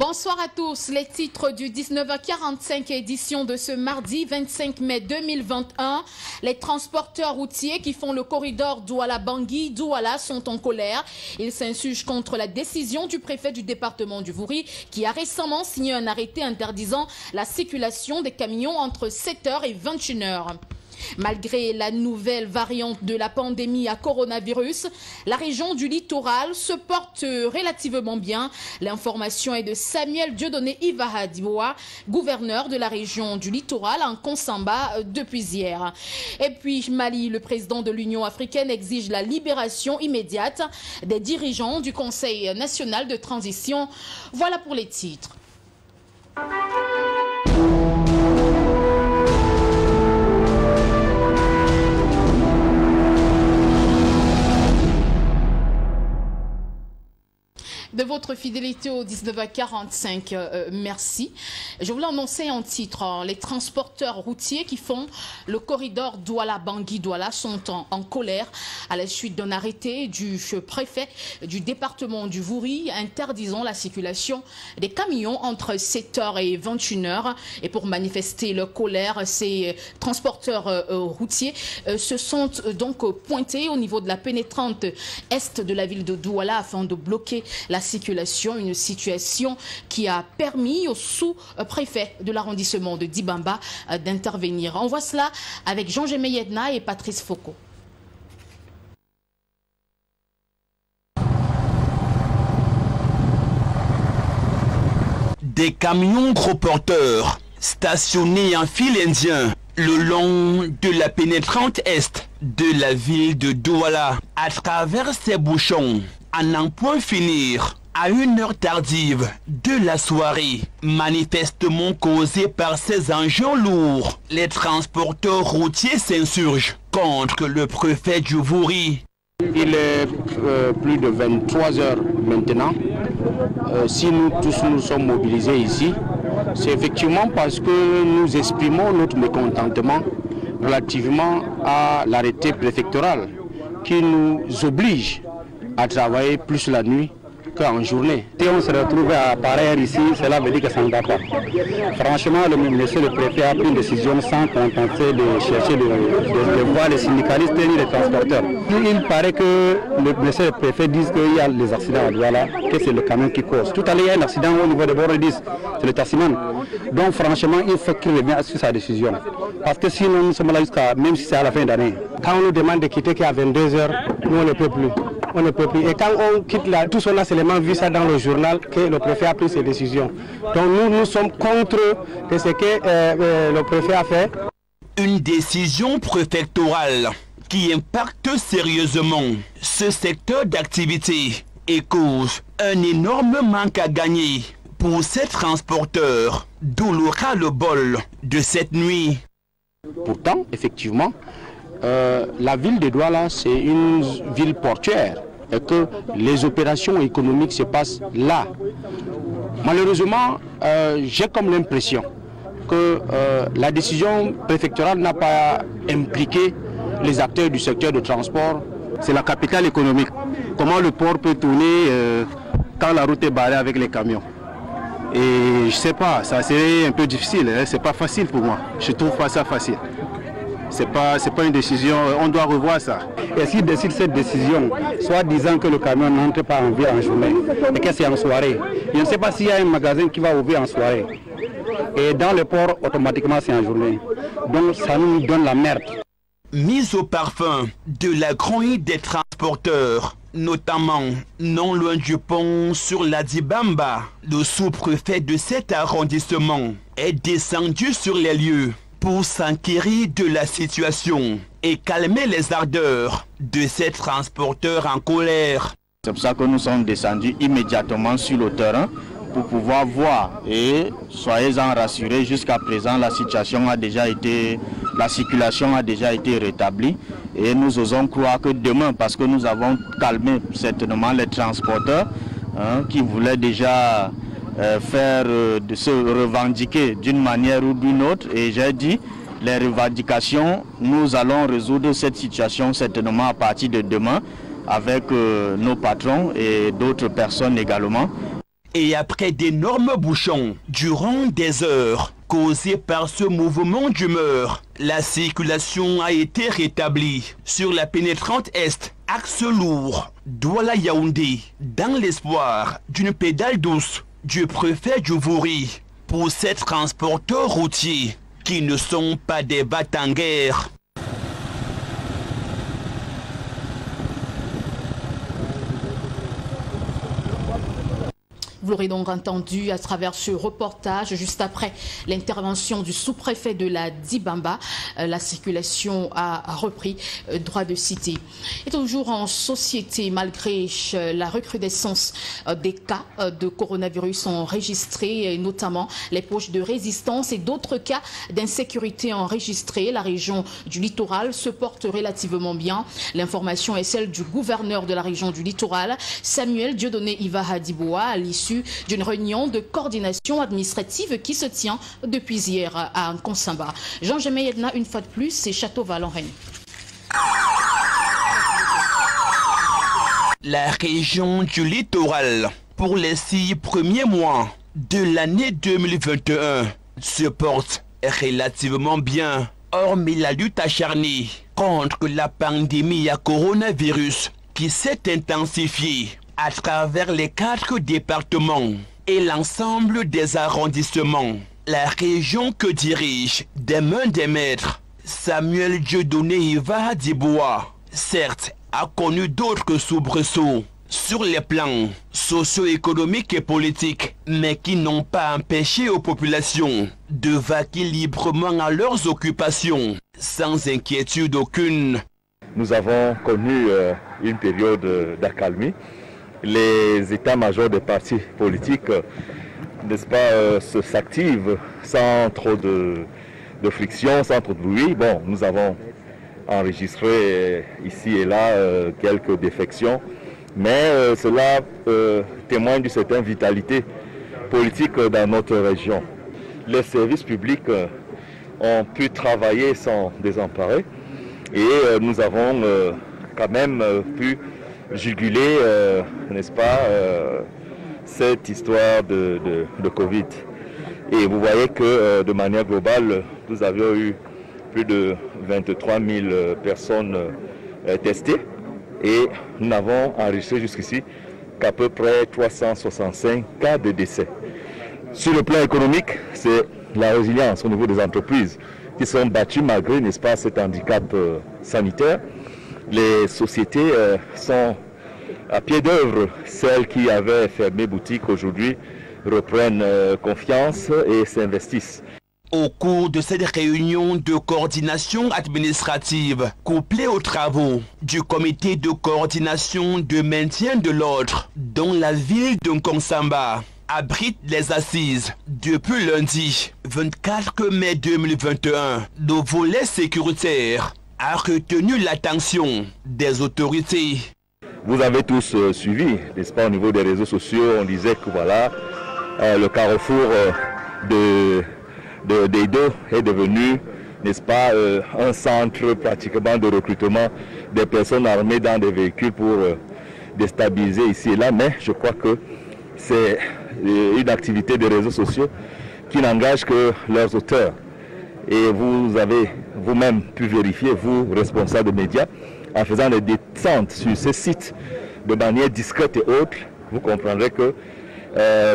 Bonsoir à tous. Les titres du 19h45 édition de ce mardi 25 mai 2021. Les transporteurs routiers qui font le corridor Douala-Bangui-Douala sont en colère. Ils s'insurgent contre la décision du préfet du département du Vouri qui a récemment signé un arrêté interdisant la circulation des camions entre 7h et 21h. Malgré la nouvelle variante de la pandémie à coronavirus, la région du littoral se porte relativement bien. L'information est de Samuel Dieudonné Ivahadiboa, gouverneur de la région du littoral en Konsamba depuis hier. Et puis Mali, le président de l'Union africaine exige la libération immédiate des dirigeants du Conseil national de transition. Voilà pour les titres. De votre fidélité au 19h45, merci. Je voulais annoncer en titre, les transporteurs routiers qui font le corridor Douala-Bangui-Douala sont en colère à la suite d'un arrêté du préfet du département du Vouri interdisant la circulation des camions entre 7h et 21h. Et pour manifester leur colère, ces transporteurs routiers se sont donc pointés au niveau de la pénétrante est de la ville de Douala afin de bloquer la circulation, une situation qui a permis au sous-préfet de l'arrondissement de Dibamba d'intervenir. On voit cela avec Jean Jémeyedna et Patrice Foucault. Des camions gros porteurs stationnés en file indien le long de la pénétrante est de la ville de Douala. À travers ces bouchons, à n'en point finir, à une heure tardive de la soirée, manifestement causée par ces engins lourds, les transporteurs routiers s'insurgent contre le préfet du Vouri. Il est plus de 23 heures maintenant. Si nous tous nous sommes mobilisés ici, c'est effectivement parce que nous exprimons notre mécontentement relativement à l'arrêté préfectoral qui nous oblige à travailler plus la nuit qu'en journée. Si on se retrouve à pareil ici, cela veut dire que ça ne va pas. Franchement, monsieur le préfet a pris une décision sans contenter de chercher de voir les syndicalistes ni les transporteurs. Il paraît que monsieur le préfet dit qu'il y a les accidents à Douala, que c'est le camion qui cause. Tout à l'heure, il y a un accident au niveau de Borodis, c'est le Tassiman. Donc franchement, il faut qu'il revienne sur sa décision. Parce que sinon, nous sommes là jusqu'à, même si c'est à la fin d'année. Quand on nous demande de quitter qu'à 22 h, nous on ne peut plus. On ne peut plus. Et quand on quitte là, tout cela, c'est seulement vu ça dans le journal que le préfet a pris ses décisions. Donc nous sommes contre ce que le préfet a fait. Une décision préfectorale qui impacte sérieusement ce secteur d'activité et cause un énorme manque à gagner pour ces transporteurs, d'où l'aura le bol de cette nuit. Pourtant, effectivement, la ville de Douala, c'est une ville portuaire et que les opérations économiques se passent là. Malheureusement, j'ai comme l'impression que la décision préfectorale n'a pas impliqué les acteurs du secteur de transport. C'est la capitale économique. Comment le port peut tourner quand la route est barrée avec les camions? Et je ne sais pas, ça serait un peu difficile, hein, c'est pas facile pour moi. Je ne trouve pas ça facile. C'est pas une décision, on doit revoir ça. Et s'il décide cette décision, soit disant que le camion n'entre pas en ville en journée, et que c'est en soirée, je ne sais pas s'il y a un magasin qui va ouvrir en soirée. Et dans le port, automatiquement c'est en journée. Donc ça nous donne la merde. Mise au parfum de la gronde des transporteurs, notamment non loin du pont sur la Dibamba, le sous-préfet de cet arrondissement est descendu sur les lieux pour s'enquérir de la situation et calmer les ardeurs de ces transporteurs en colère. C'est pour ça que nous sommes descendus immédiatement sur le terrain pour pouvoir voir, et soyez-en rassurés, jusqu'à présent la circulation a déjà été rétablie et nous osons croire que demain, parce que nous avons calmé certainement les transporteurs qui voulaient déjà de se revendiquer d'une manière ou d'une autre, et j'ai dit les revendications, nous allons résoudre cette situation certainement à partir de demain avec nos patrons et d'autres personnes également. Et après d'énormes bouchons, durant des heures, causés par ce mouvement d'humeur, la circulation a été rétablie sur la pénétrante Est, axe lourd, Douala-Yaoundé, dans l'espoir d'une pédale douce du préfet Djouvouri pour ces transporteurs routiers qui ne sont pas des batanguères. Vous l'aurez donc entendu à travers ce reportage, juste après l'intervention du sous-préfet de la Dibamba, la circulation a repris droit de cité. Et toujours en société, malgré la recrudescence des cas de coronavirus enregistrés, notamment les poches de résistance et d'autres cas d'insécurité enregistrés, la région du littoral se porte relativement bien. L'information est celle du gouverneur de la région du littoral, Samuel Dieudonné Iva Hadiboua, à l'issue d'une réunion de coordination administrative qui se tient depuis hier à Nkonsamba. Jean-Jémé Yedna, une fois de plus, c'est Château-Val-en-Règne. La région du littoral, pour les 6 premiers mois de l'année 2021, se porte relativement bien, hormis la lutte acharnée contre la pandémie à coronavirus qui s'est intensifiée à travers les 4 départements et l'ensemble des arrondissements. La région que dirige des mains des maîtres, Samuel Dieudonné Iva Hadiboua, certes, a connu d'autres soubresauts sur les plans socio-économiques et politiques, mais qui n'ont pas empêché aux populations de vaquer librement à leurs occupations, sans inquiétude aucune. Nous avons connu une période d'accalmie. Les états-majors des partis politiques, n'est-ce pas, s'activent sans trop de friction, sans trop de bruit. Bon, nous avons enregistré ici et là quelques défections, mais cela témoigne d'une certaine vitalité politique dans notre région. Les services publics ont pu travailler sans désemparer et nous avons quand même pu juguler, n'est-ce pas, cette histoire de Covid. Et vous voyez que de manière globale, nous avions eu plus de 23 000 personnes testées et nous n'avons enregistré jusqu'ici qu'à peu près 365 cas de décès. Sur le plan économique, c'est la résilience au niveau des entreprises qui sont battues malgré, n'est-ce pas, cet handicap sanitaire. Les sociétés sont à pied d'œuvre. Celles qui avaient fermé boutique aujourd'hui reprennent confiance et s'investissent. Au cours de cette réunion de coordination administrative, couplée aux travaux du comité de coordination de maintien de l'ordre, dont la ville de Nkonsamba abrite les assises depuis lundi 24 mai 2021, le volet sécuritaire a retenu l'attention des autorités. Vous avez tous suivi, n'est-ce pas, au niveau des réseaux sociaux, on disait que voilà, le carrefour d'Edo est devenu, n'est-ce pas, un centre pratiquement de recrutement des personnes armées dans des véhicules pour déstabiliser ici et là, mais je crois que c'est une activité des réseaux sociaux qui n'engage que leurs auteurs. Et vous avez vous-même pu vérifier, vous, responsables de médias, en faisant des descentes sur ces sites de manière discrète et autre, vous comprendrez que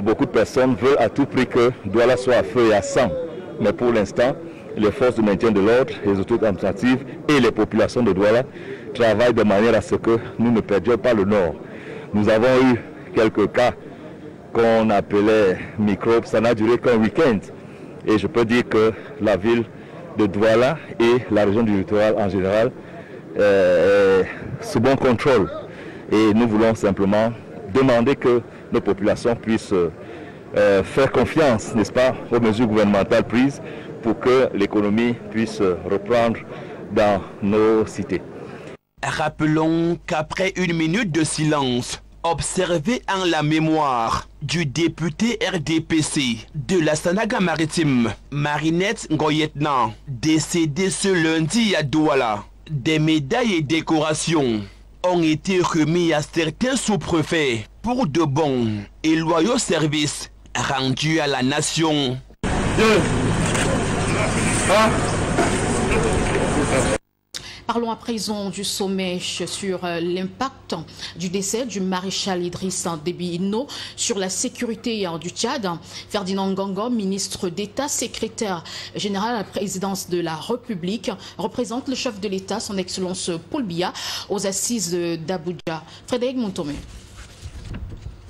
beaucoup de personnes veulent à tout prix que Douala soit à feu et à sang. Mais pour l'instant, les forces de maintien de l'ordre, les autorités administratives et les populations de Douala travaillent de manière à ce que nous ne perdions pas le nord. Nous avons eu quelques cas qu'on appelait microbes, ça n'a duré qu'un week-end. Et je peux dire que la ville de Douala et la région du littoral en général est sous bon contrôle. Et nous voulons simplement demander que nos populations puissent faire confiance, n'est-ce pas, aux mesures gouvernementales prises pour que l'économie puisse reprendre dans nos cités. Rappelons qu'après une minute de silence, observé en la mémoire du député RDPC de la Sanaga maritime, Marinette Ngoyetna, décédé ce lundi à Douala, des médailles et décorations ont été remis à certains sous-préfets pour de bons et loyaux services rendus à la nation. Parlons à présent du sommet sur l'impact du décès du maréchal Idriss Déby Itno sur la sécurité du Tchad. Ferdinand Ngongo, ministre d'État, secrétaire général à la présidence de la République, représente le chef de l'État, son Excellence Paul Biya, aux assises d'Abuja. Frédéric Montomé.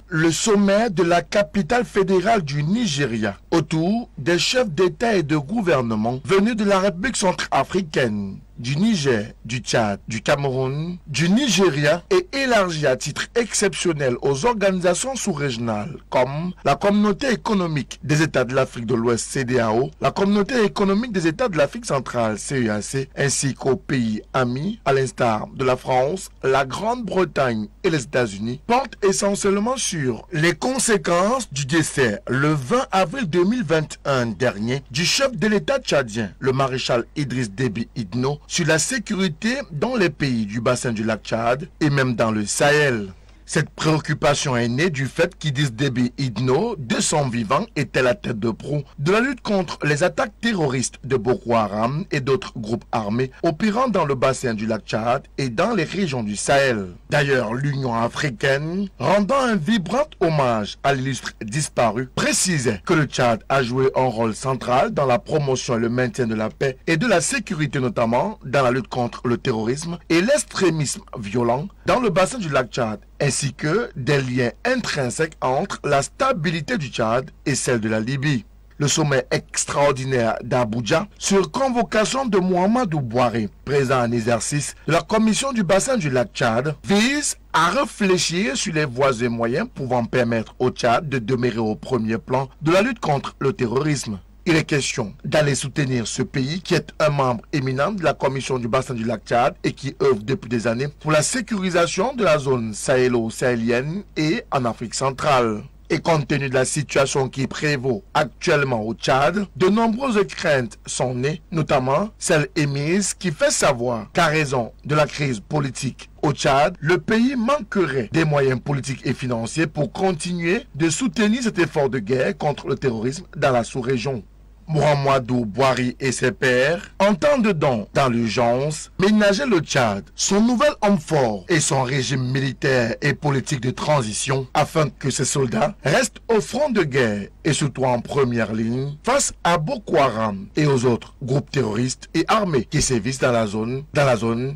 Le sommet de la capitale fédérale du Nigeria, autour des chefs d'État et de gouvernement venus de la République centrafricaine, du Niger, du Tchad, du Cameroun, du Nigeria et élargi à titre exceptionnel aux organisations sous-régionales comme la Communauté économique des États de l'Afrique de l'Ouest CEDEAO, la Communauté économique des États de l'Afrique centrale CEAC, ainsi qu'aux pays amis, à l'instar de la France, la Grande-Bretagne et les États-Unis, portent essentiellement sur les conséquences du décès le 20 avril 2021 dernier du chef de l'État tchadien, le maréchal Idriss Déby Itno, sur la sécurité dans les pays du bassin du lac Tchad et même dans le Sahel. Cette préoccupation est née du fait qu'Idriss Déby Itno, de son vivant, était la tête de proue de la lutte contre les attaques terroristes de Boko Haram et d'autres groupes armés opérant dans le bassin du lac Tchad et dans les régions du Sahel. D'ailleurs, l'Union africaine, rendant un vibrant hommage à l'illustre disparu, précisait que le Tchad a joué un rôle central dans la promotion et le maintien de la paix et de la sécurité, notamment dans la lutte contre le terrorisme et l'extrémisme violent dans le bassin du lac Tchad, ainsi que des liens intrinsèques entre la stabilité du Tchad et celle de la Libye. Le sommet extraordinaire d'Abuja, sur convocation de Mouhamadou Bouhari, président en exercice de la commission du bassin du lac Tchad, vise à réfléchir sur les voies et moyens pouvant permettre au Tchad de demeurer au premier plan de la lutte contre le terrorisme. Il est question d'aller soutenir ce pays qui est un membre éminent de la commission du bassin du lac Tchad et qui œuvre depuis des années pour la sécurisation de la zone sahélo-sahélienne et en Afrique centrale. Et compte tenu de la situation qui prévaut actuellement au Tchad, de nombreuses craintes sont nées, notamment celle émise qui fait savoir qu'à raison de la crise politique au Tchad, le pays manquerait des moyens politiques et financiers pour continuer de soutenir cet effort de guerre contre le terrorisme dans la sous-région. Mouhamadou Bouhari et ses pairs entendent donc, dans l'urgence, ménager le Tchad, son nouvel homme fort et son régime militaire et politique de transition, afin que ses soldats restent au front de guerre et surtout en première ligne face à Boko Haram et aux autres groupes terroristes et armés qui sévissent dans la zone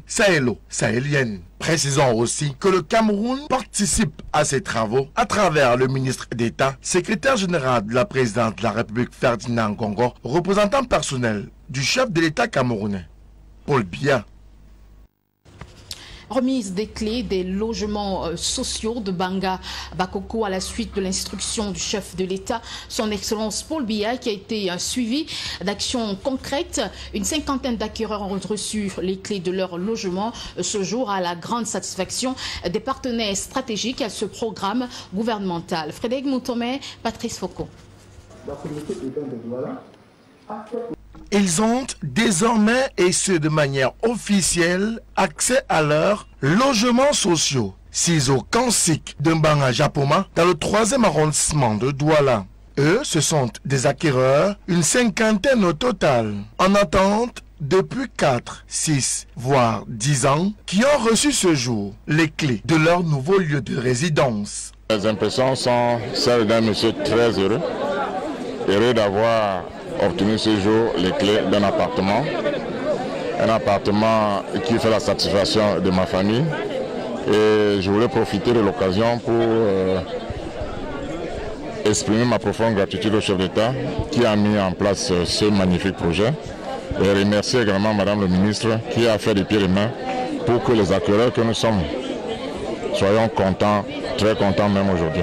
sahélo-sahélienne. Précisons aussi que le Cameroun participe à ces travaux à travers le ministre d'État, secrétaire général de la présidente de la République Ferdinand Ngongo, représentant personnel du chef de l'État camerounais, Paul Biya. Remise des clés des logements sociaux de Banga Bakoko à la suite de l'instruction du chef de l'État, son Excellence Paul Biya, qui a été suivi d'actions concrètes. Une cinquantaine d'acquéreurs ont reçu les clés de leur logement ce jour à la grande satisfaction des partenaires stratégiques à ce programme gouvernemental. Frédéric Moutomé, Patrice Foucault. Ils ont désormais, et ce de manière officielle, accès à leurs logements sociaux. 6 au Kansik de Mbanga Japoma, dans le 3e arrondissement de Douala. Eux, ce sont des acquéreurs, une cinquantaine au total, en attente depuis 4, 6, voire 10 ans, qui ont reçu ce jour les clés de leur nouveau lieu de résidence. Les impressions sont celles d'un monsieur très heureux d'avoir obtenu ce jour les clés d'un appartement. Un appartement qui fait la satisfaction de ma famille. Et je voulais profiter de l'occasion pour exprimer ma profonde gratitude au chef d'État qui a mis en place ce magnifique projet. Et remercier également Madame le ministre qui a fait des pieds et des mains pour que les acquéreurs que nous sommes soyons contents, très contents même aujourd'hui.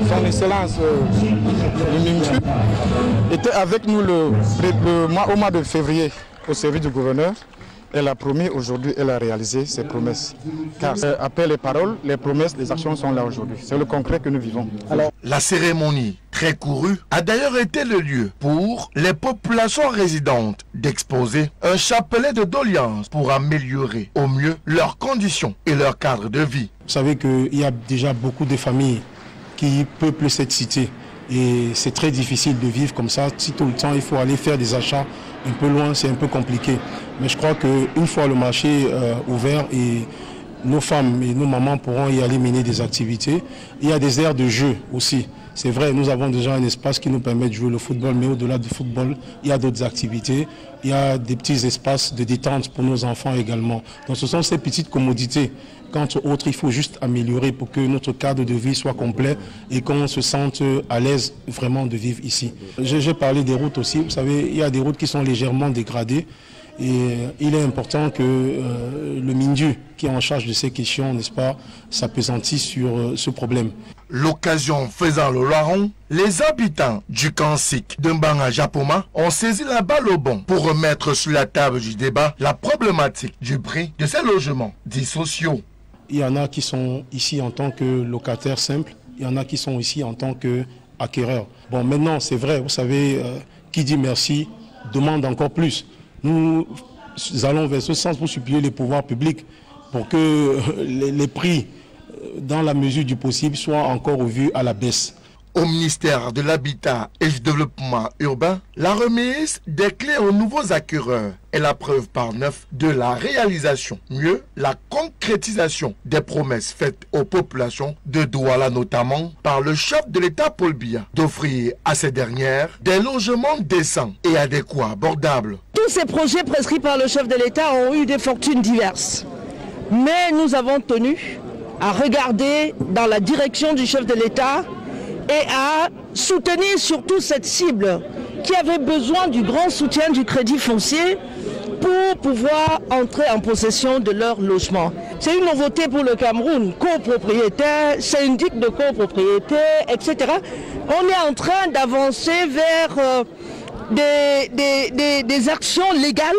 Son Excellence le ministre était avec nous au mois de février au service du gouverneur. Elle a promis, aujourd'hui elle a réalisé ses promesses. Car après les paroles, les promesses, les actions sont là aujourd'hui. C'est le concret que nous vivons. Alors, la cérémonie, très courue, a d'ailleurs été le lieu pour les populations résidentes d'exposer un chapelet de doléances pour améliorer au mieux leurs conditions et leur cadre de vie. Vous savez qu'il y a déjà beaucoup de familles qui peuplent cette cité. Et c'est très difficile de vivre comme ça. Si tout le temps il faut aller faire des achats un peu loin, c'est un peu compliqué. Mais je crois qu'une fois le marché ouvert, et nos femmes et nos mamans pourront y aller mener des activités. Il y a des aires de jeu aussi. C'est vrai, nous avons déjà un espace qui nous permet de jouer le football, mais au-delà du football, il y a d'autres activités. Il y a des petits espaces de détente pour nos enfants également. Donc ce sont ces petites commodités. Quant aux autres, il faut juste améliorer pour que notre cadre de vie soit complet et qu'on se sente à l'aise vraiment de vivre ici. J'ai parlé des routes aussi. Vous savez, il y a des routes qui sont légèrement dégradées. Et il est important que le MINDU, qui est en charge de ces questions, n'est-ce pas, s'appesantisse sur ce problème. L'occasion faisant le larron, les habitants du Kansik de Mbanga Japoma ont saisi la balle au bon pour remettre sur la table du débat la problématique du prix de ces logements dits sociaux. Il y en a qui sont ici en tant que locataires simples, il y en a qui sont ici en tant qu'acquéreurs. Bon, maintenant, c'est vrai, vous savez, qui dit merci demande encore plus. Nous allons vers ce sens pour supplier les pouvoirs publics pour que les prix, dans la mesure du possible, soient encore revus à la baisse. Au ministère de l'Habitat et du Développement urbain, la remise des clés aux nouveaux acquéreurs est la preuve par neuf de la réalisation, mieux la concrétisation des promesses faites aux populations de Douala, notamment par le chef de l'État Paul Biya, d'offrir à ces dernières des logements décents et adéquats, abordables. Tous ces projets prescrits par le chef de l'État ont eu des fortunes diverses. Mais nous avons tenu à regarder dans la direction du chef de l'État et à soutenir surtout cette cible qui avait besoin du grand soutien du crédit foncier pour pouvoir entrer en possession de leur logement. C'est une nouveauté pour le Cameroun, copropriétaire, syndic de copropriété, etc. On est en train d'avancer vers des actions légales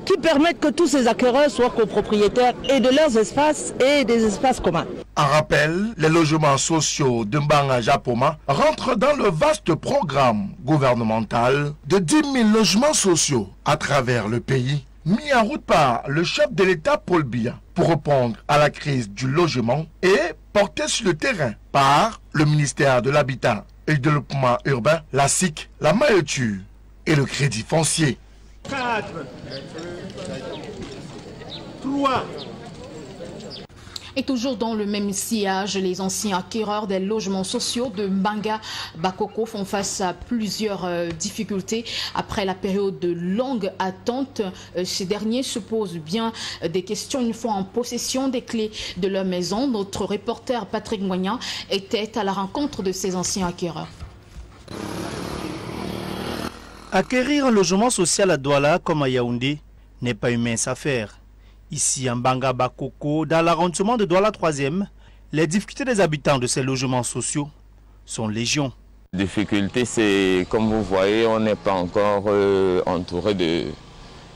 qui permettent que tous ces acquéreurs soient copropriétaires et de leurs espaces et des espaces communs. En rappel, les logements sociaux de Mbanga Japoma rentrent dans le vaste programme gouvernemental de 10 000 logements sociaux à travers le pays, mis en route par le chef de l'État Paul Biya pour répondre à la crise du logement et porté sur le terrain par le ministère de l'Habitat et du Développement urbain, la SIC, la Maïotu et le Crédit foncier. 4, 3. Et toujours dans le même sillage, les anciens acquéreurs des logements sociaux de Mbanga Bakoko font face à plusieurs difficultés. Après la période de longue attente, ces derniers se posent bien des questions une fois en possession des clés de leur maison. Notre reporter Patrick Moignan était à la rencontre de ces anciens acquéreurs. Acquérir un logement social à Douala comme à Yaoundé n'est pas une mince affaire. Ici, à Mbanga Bakoko, dans l'arrondissement de Douala 3e, les difficultés des habitants de ces logements sociaux sont légion. Les difficultés, c'est comme vous voyez, on n'est pas encore entouré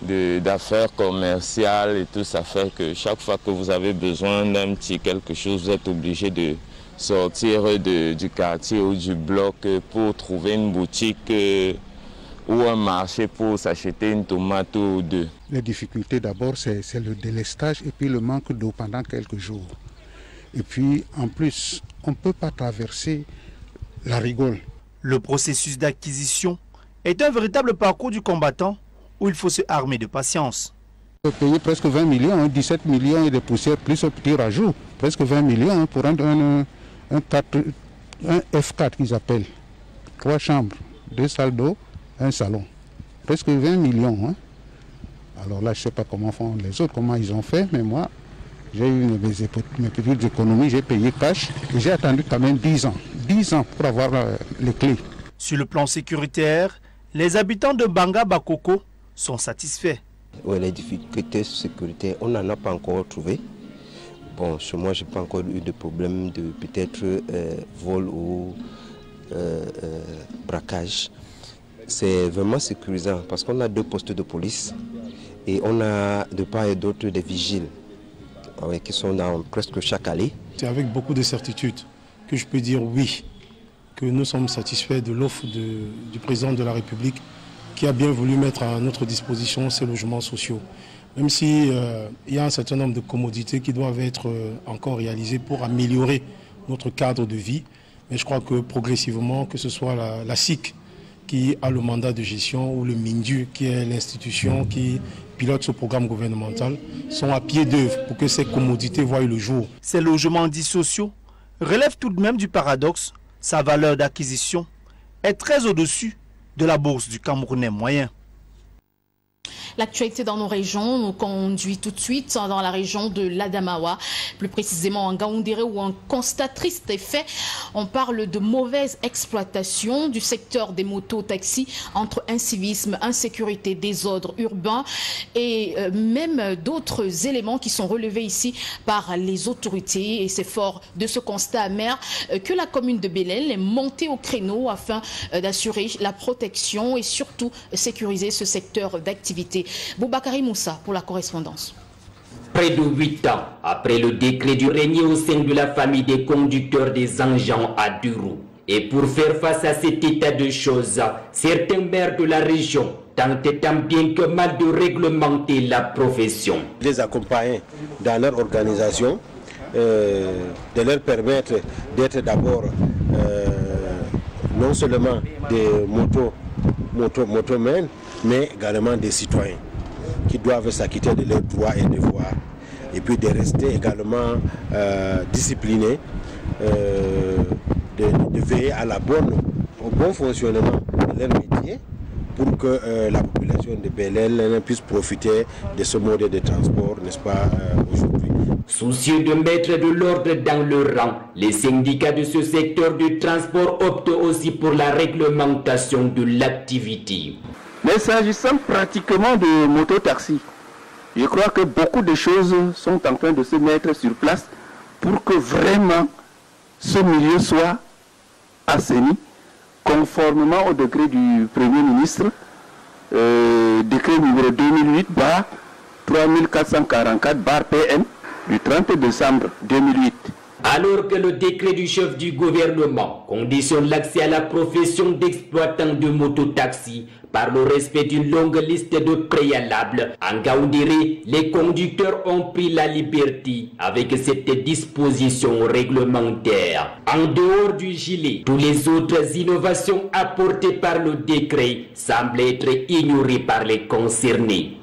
d'affaires commerciales et tout. Ça fait que chaque fois que vous avez besoin d'un petit quelque chose, vous êtes obligé de sortir du quartier ou du bloc pour trouver une boutique ou un marché pour s'acheter une tomate ou deux. Les difficultés d'abord, c'est le délestage et puis le manque d'eau pendant quelques jours. Et puis en plus, on ne peut pas traverser la rigole. Le processus d'acquisition est un véritable parcours du combattant où il faut se armer de patience. On peut payer presque 20 millions, 17 millions et des poussières plus un petit rajout. Presque 20 millions pour un F4 qu'ils appellent. 3 chambres, 2 salles d'eau, un salon. Presque 20 millions. Hein. Alors là, je ne sais pas comment font les autres, comment ils ont fait, mais moi, j'ai eu mes petites économies, j'ai payé cash et j'ai attendu quand même 10 ans. 10 ans pour avoir les clés. Sur le plan sécuritaire, les habitants de Mbanga Bakoko sont satisfaits. Oui, les difficultés sécuritaires, on n'en a pas encore trouvé. Bon, chez moi, je n'ai pas encore eu de problème de peut-être vol ou braquage. C'est vraiment sécurisant parce qu'on a 2 postes de police et on a de part et d'autre des vigiles qui sont dans presque chaque allée. C'est avec beaucoup de certitude que je peux dire oui, que nous sommes satisfaits de l'offre du président de la République qui a bien voulu mettre à notre disposition ces logements sociaux. même si il y a un certain nombre de commodités qui doivent être encore réalisées pour améliorer notre cadre de vie. Mais je crois que progressivement, que ce soit la SIC qui a le mandat de gestion ou le MINDU qui est l'institution qui pilote ce programme gouvernemental, sont à pied d'œuvre pour que ces commodités voient le jour. Ces logements dits sociaux relèvent tout de même du paradoxe. Sa valeur d'acquisition est très au-dessus de la bourse du Camerounais moyen. L'actualité dans nos régions nous conduit tout de suite dans la région de l'Adamawa, plus précisément en Gaoundéré, où un constat triste est fait. On parle de mauvaise exploitation du secteur des motos-taxis entre incivisme, insécurité, désordre urbain et même d'autres éléments qui sont relevés ici par les autorités. Et c'est fort de ce constat amer que la commune de Belel est montée au créneau afin d'assurer la protection et surtout sécuriser ce secteur d'activité. Boubakari Moussa pour la correspondance. Près de 8 ans après le décret du régné au sein de la famille des conducteurs des engins à deux roues. Et pour faire face à cet état de choses, certains maires de la région tentent tant bien que mal de réglementer la profession. Les accompagner dans leur organisation, de leur permettre d'être d'abord non seulement des motomens, mais également des citoyens qui doivent s'acquitter de leurs droits et devoirs, et puis de rester également disciplinés, de veiller au bon fonctionnement de leur métier pour que la population de Belel puisse profiter de ce mode de transport, n'est-ce pas, aujourd'hui. Soucieux de mettre de l'ordre dans le rang, les syndicats de ce secteur du transport optent aussi pour la réglementation de l'activité. Mais s'agissant pratiquement de moto-taxi, je crois que beaucoup de choses sont en train de se mettre sur place pour que vraiment ce milieu soit assaini conformément au décret du Premier ministre, décret numéro 2008/3444/PM du 30 décembre 2008. Alors que le décret du chef du gouvernement conditionne l'accès à la profession d'exploitant de mototaxi par le respect d'une longue liste de préalables, en Gaoundéré, les conducteurs ont pris la liberté avec cette disposition réglementaire. En dehors du gilet, toutes les autres innovations apportées par le décret semblent être ignorées par les concernés.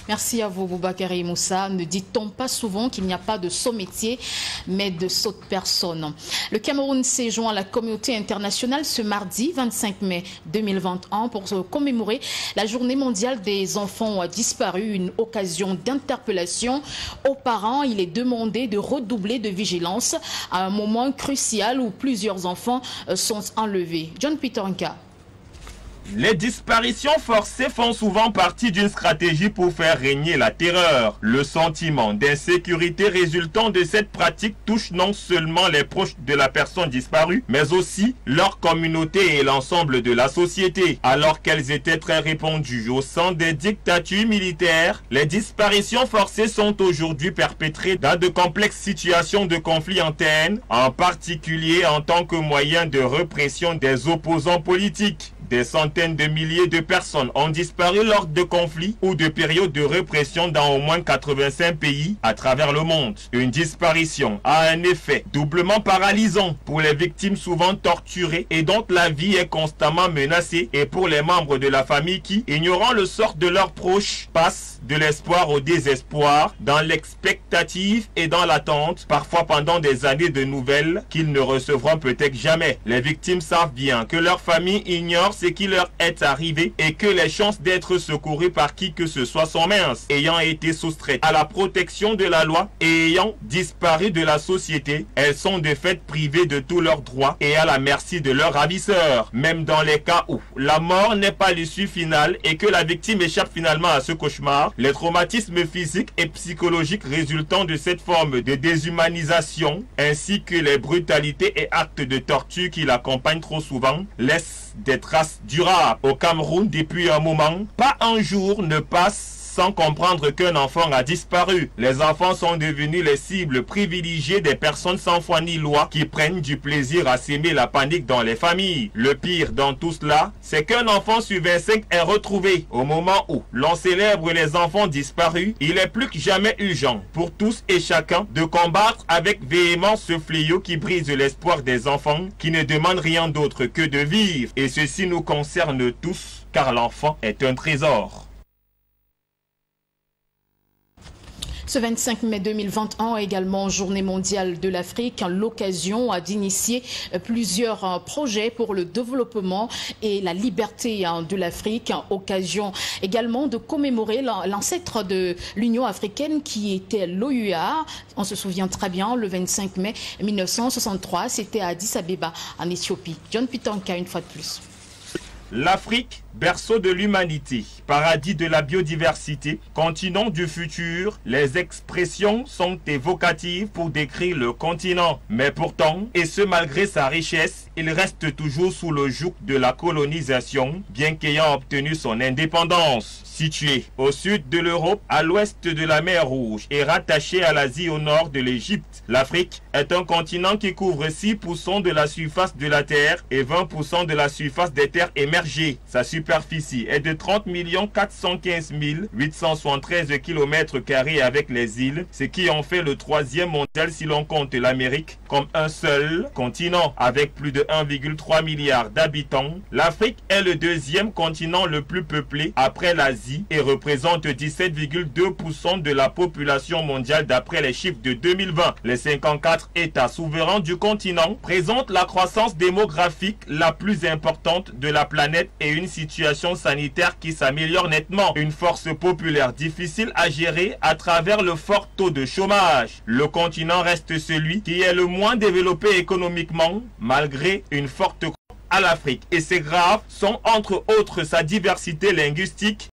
Merci à vous, Boubakari Moussa. Ne dit-on pas souvent qu'il n'y a pas de saut métier, mais de saute personne. Le Cameroun s'est joint à la communauté internationale ce mardi 25 mai 2021 pour commémorer la journée mondiale des enfants disparus, une occasion d'interpellation. Aux parents, il est demandé de redoubler de vigilance à un moment crucial où plusieurs enfants sont enlevés. John Peter Nka. Les disparitions forcées font souvent partie d'une stratégie pour faire régner la terreur. Le sentiment d'insécurité résultant de cette pratique touche non seulement les proches de la personne disparue, mais aussi leur communauté et l'ensemble de la société. Alors qu'elles étaient très répandues au sein des dictatures militaires, les disparitions forcées sont aujourd'hui perpétrées dans de complexes situations de conflit interne, en particulier en tant que moyen de répression des opposants politiques. Des centaines de milliers de personnes ont disparu lors de conflits ou de périodes de répression dans au moins 85 pays à travers le monde. Une disparition a un effet doublement paralysant pour les victimes souvent torturées et dont la vie est constamment menacée, et pour les membres de la famille qui, ignorant le sort de leurs proches, passent de l'espoir au désespoir, dans l'expectative et dans l'attente, parfois pendant des années de nouvelles qu'ils ne recevront peut-être jamais. Les victimes savent bien que leur famille ignore ce qui leur est arrivé et que les chances d'être secourus par qui que ce soit sont minces, ayant été soustraites à la protection de la loi et ayant disparu de la société. Elles sont de fait privées de tous leurs droits et à la merci de leurs ravisseurs, même dans les cas où la mort n'est pas l'issue finale et que la victime échappe finalement à ce cauchemar. Les traumatismes physiques et psychologiques résultant de cette forme de déshumanisation ainsi que les brutalités et actes de torture qui l'accompagnent trop souvent laissent des traces durables. Au Cameroun, depuis un moment, pas un jour ne passe sans comprendre qu'un enfant a disparu. Les enfants sont devenus les cibles privilégiées des personnes sans foi ni loi qui prennent du plaisir à s'aimer la panique dans les familles. Le pire dans tout cela, c'est qu'un enfant sur 25 est retrouvé. Au moment où l'on célèbre les enfants disparus, il est plus que jamais urgent pour tous et chacun de combattre avec véhémence ce fléau qui brise l'espoir des enfants qui ne demandent rien d'autre que de vivre. Et ceci nous concerne tous, car l'enfant est un trésor. Ce 25 mai 2021 également journée mondiale de l'Afrique, l'occasion d'initier plusieurs projets pour le développement et la liberté de l'Afrique. Occasion également de commémorer l'ancêtre de l'Union africaine qui était l'OUA. On se souvient très bien, le 25 mai 1963, c'était à Addis Abeba en Éthiopie. John Pitanka une fois de plus. L'Afrique, berceau de l'humanité, paradis de la biodiversité, continent du futur, les expressions sont évocatives pour décrire le continent. Mais pourtant, et ce malgré sa richesse, il reste toujours sous le joug de la colonisation, bien qu'ayant obtenu son indépendance. Situé au sud de l'Europe, à l'ouest de la mer Rouge et rattaché à l'Asie au nord de l'Égypte, l'Afrique est un continent qui couvre 6% de la surface de la Terre et 20% de la surface des terres émergées. Sa superficie est de 30 415 873 km² avec les îles, ce qui en fait le 3e mondial si l'on compte l'Amérique comme un seul continent. Avec plus de 1,3 milliard d'habitants, l'Afrique est le 2e continent le plus peuplé après l'Asie et représente 17,2% de la population mondiale d'après les chiffres de 2020. Les 54 États souverains du continent présentent la croissance démographique la plus importante de la planète et une situation sanitaire qui s'améliore nettement. Une force populaire difficile à gérer à travers le fort taux de chômage. Le continent reste celui qui est le moins développé économiquement malgré une forte croissance à l'Afrique. Et ces graves sont entre autres sa diversité linguistique,